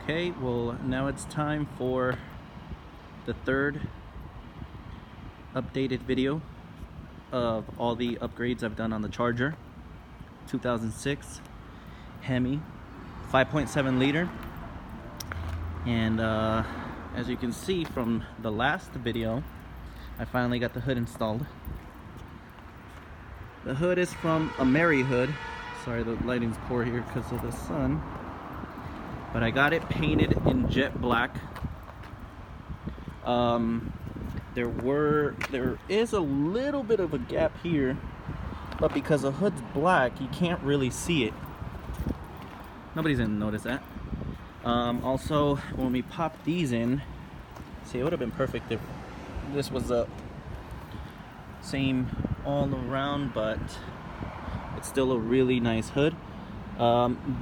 Okay, well now it's time for the third updated video of all the upgrades I've done on the Charger. 2006 Hemi 5.7 liter, and as you can see from the last video, I finally got the hood installed. The hood is from Amerihood. Sorry, the lighting's poor here because of the sun, but I got it painted in jet black. There is a little bit of a gap here, but because the hood's black, you can't really see it. Nobody's gonna notice that. Also, when we pop these in, see, it would have been perfect if this was the same all around, but it's still a really nice hood.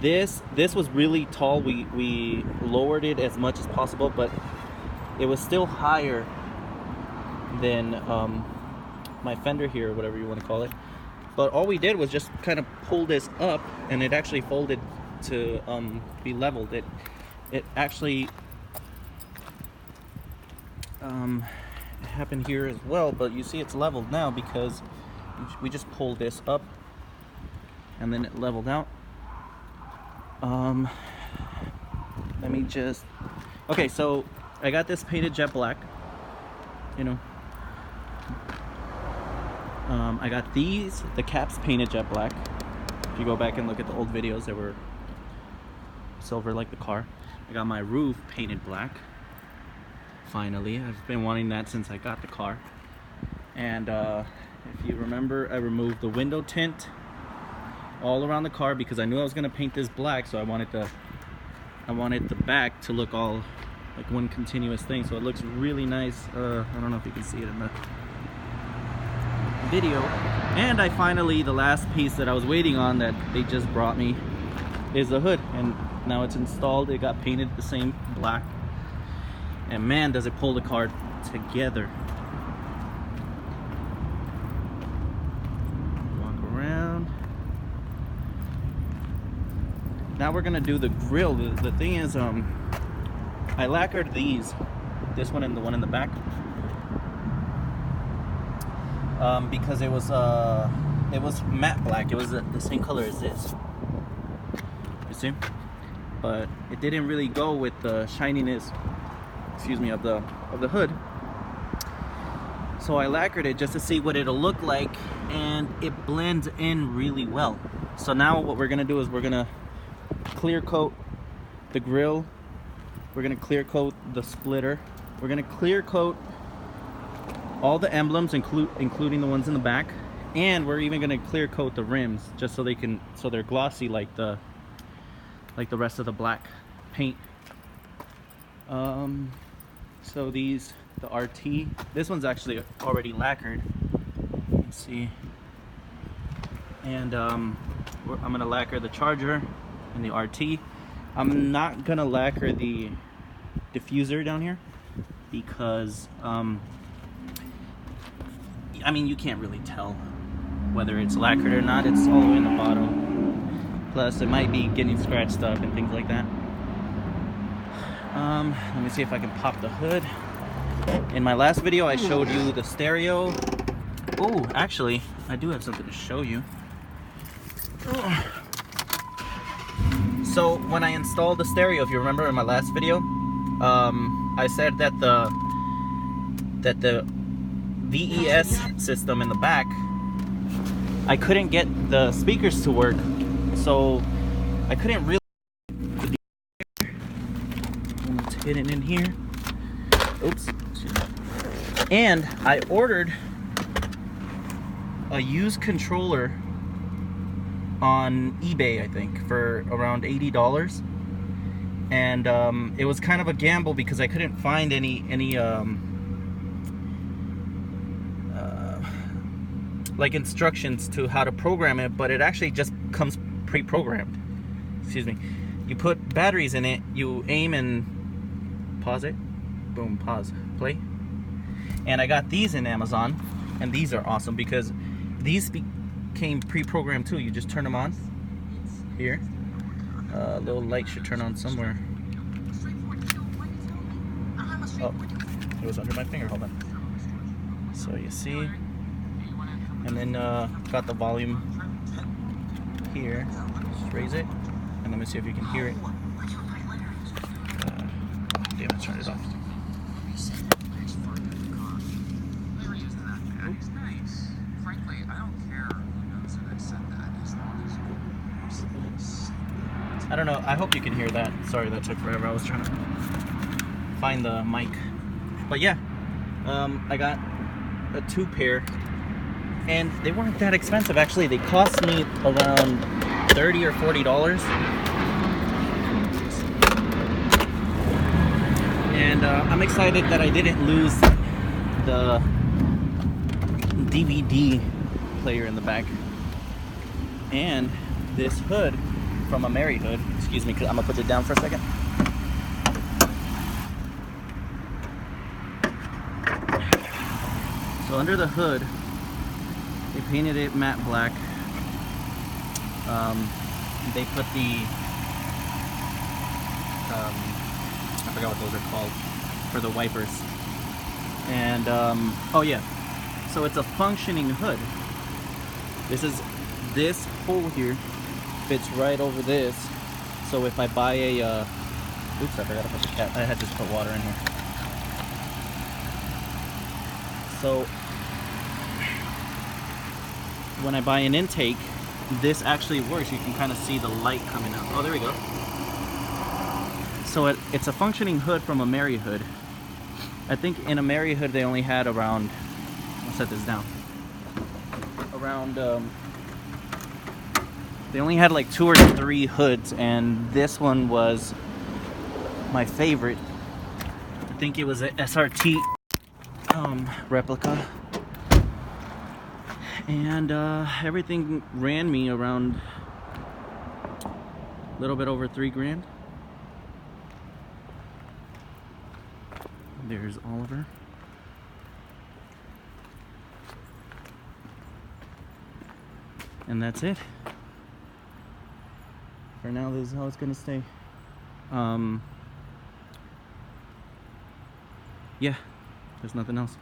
This was really tall. We lowered it as much as possible, but it was still higher than my fender here, or whatever you want to call it. But all we did was just kind of pull this up, and it actually folded to be leveled. It actually happened here as well, but you see it's leveled now because we just pulled this up and then it leveled out. Let me just, okay, so I got this painted jet black, you know. I got the caps painted jet black. If you go back and look at the old videos, they were silver like the car. I got my roof painted black. Finally, I've been wanting that since I got the car. And if you remember, I removed the window tint all around the car because I knew I was gonna paint this black, so I wanted the back to look all like one continuous thing, so it looks really nice. I don't know if you can see it in the video. And I finally, the last piece that I was waiting on that they just brought me is the hood, and now it's installed. It got painted the same black, and man, does it pull the car together. Walk around. Now we're gonna do the grill. The thing is, I lacquered this one and the one in the back, because it was matte black. It was the same color as this, you see, but it didn't really go with the shininess, excuse me, of the hood. So I lacquered it just to see what it'll look like, and it blends in really well. So now what we're gonna do is we're gonna clear coat the grill, we're gonna clear coat the splitter, we're gonna clear coat all the emblems, including the ones in the back, and we're even gonna clear coat the rims just so they're glossy like the rest of the black paint. So the RT, this one's actually already lacquered, you can see, and I'm gonna lacquer the Charger and the RT. I'm not gonna lacquer the diffuser down here because I mean, you can't really tell whether it's lacquered or not. It's all the way in the bottom. Plus, it might be getting scratched up and things like that. Let me see if I can pop the hood. In my last video, I showed you the stereo. Oh, actually, I do have something to show you. So, when I installed the stereo, if you remember in my last video, I said that the VES system in the back, I couldn't get the speakers to work, so I couldn't really. It's hidden in here. Oops. And I ordered a used controller on eBay, I think, for around $80, and it was kind of a gamble because I couldn't find any like instructions to how to program it, but it actually just comes pre-programmed. Excuse me. You put batteries in it, you aim and pause it, boom, pause, play. And I got these in Amazon, and these are awesome because these came pre-programmed too. You just turn them on here. Little light should turn on somewhere. Oh, it was under my finger. Hold on. So you see, and then got the volume here. Just raise it, and let me see if you can hear it. Damn it, turned it off. I don't know. I hope you can hear that. Sorry that took forever. I was trying to find the mic. But yeah, I got a 2 pair, and they weren't that expensive actually. They cost me around $30 or $40. And I'm excited that I didn't lose the DVD player in the back. And this hood from Amerihood. Excuse me, I'm gonna put it down for a second. So under the hood, they painted it matte black. They put the I forgot what those are called for the wipers. And oh yeah, so it's a functioning hood. This hole here fits right over this. So if I buy a oops, I forgot to put the cap. I had to put water in here. So when I buy an intake, this actually works. You can kind of see the light coming out. Oh, there we go. So it's a functioning hood from Amerihood. I think in Amerihood they only had around, I'll set this down, around they only had like 2 or 3 hoods, and this one was my favorite. I think it was a SRT replica, and everything ran me around a little bit over $3,000. There's Oliver. And that's it. For now, this is how it's gonna stay. Yeah, there's nothing else.